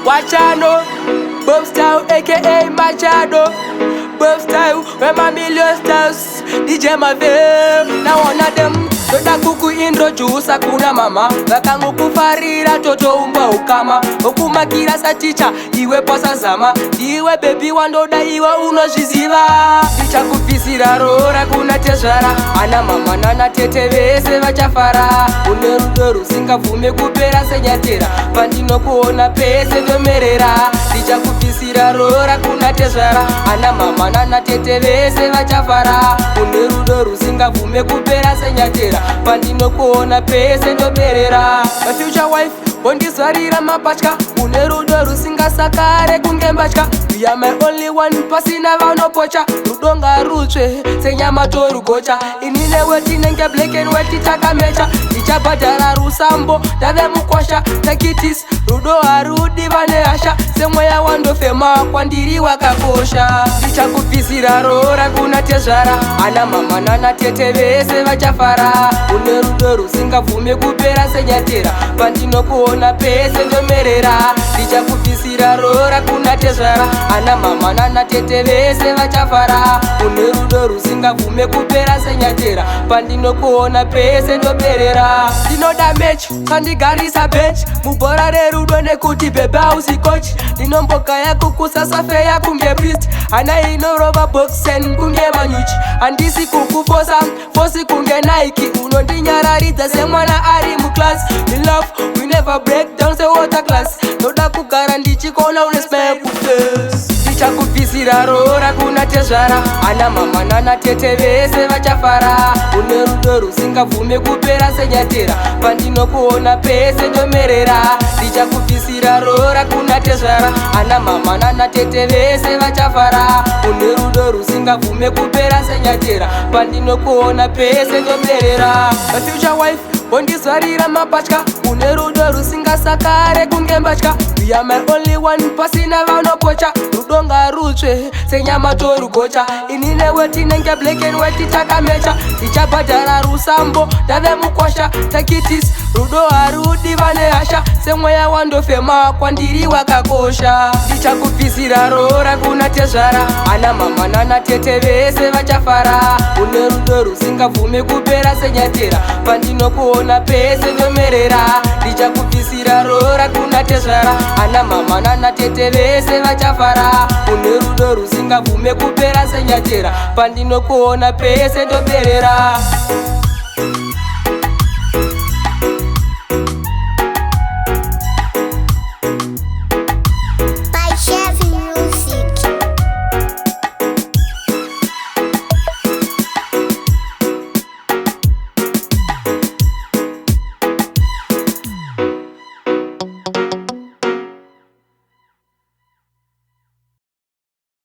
Wachano, Bob Style aka Machado. Bob Style, where my million styles, DJ Marvel, now one of them. Toda kuku introduce kuna mama vakangu kufarira toto umba ukama okumakira sa teacher iwe posa zama iwe baby wandoda iwe unozviziva ndichakufisira rora kuna tezvara ana mama nana tete vese vachafara une rudo rusingabvume kupera senyatera pandinokuona pese ndomerera ndichakufisira rora kuna tezvara ana mama nana tete vese vachafara une rudo rusingabvume kupera senyatera pandinokuona pese ndoberera. My future wife wondizvarira mapatya une rudo rusingasakare kunge mbatya. We are my only one pasina vanopocha rudo ngarutsve senyama torugocha inine wetinenge black and white takamecha ndichabhadhara rusambo ndave mukosha takitis rudo harudi vane hasha semweya wandofema kwandiri wakakosha ndichakufisira rora kuna tezvara ana mama nana tete vese vachafara une rudo rusingabvume kupera senyatera pandinokuona pese ndomerera ndichakufisira rora kuna tezvara ana mama nana tete vese vachafara une rudo rusingabvume kupera senyatera pandinokuona pese ndoberera ndinoda mechi kandigarisa bench mubhora rerudo nekuti bebe hausikochi ndinomboka yako kusasafeya kunge priest hana inorova boxen kunge manyuchi handisi kukufosa fosi kunge Nike unondinyararidza semwana ari muclass in love we never break down se water class noda kugara ndichikona une smile kuface ndichakufisira rora kuna tezvara ana mama nana tete vese vachafara une rudo rusingabvume kupera senyatera pandinokuona pese ndomerera ndichakufisira rora kuna tezvara ana mama nana tete vese vachafara une rudo rusingabvume kupera senyatera pandinokuona pese ndoberera. My future wife wondizvarira mapatya une rudo rusingasakare kunge mbatya. We are my only one pasina vanopocha rudo ngarutsve senyama torugocha inine wetinenge black and white takamecha ndichabhadhara rusambo ndave mukosha takitis rudo harudi vane hasha semweya wandofema kwandiri wakakosha ndichakufisira rora kuna tezvara ana mama nana tete vese vachafara une rudo rusingabvume kupera senyatera pandinokuona pese ndomerera ndichakufisira rora kuna tezvara ana mama nana tete vese vachafara une rudo rusingabvume kupera senyatera pandinokuona pese ndoberera.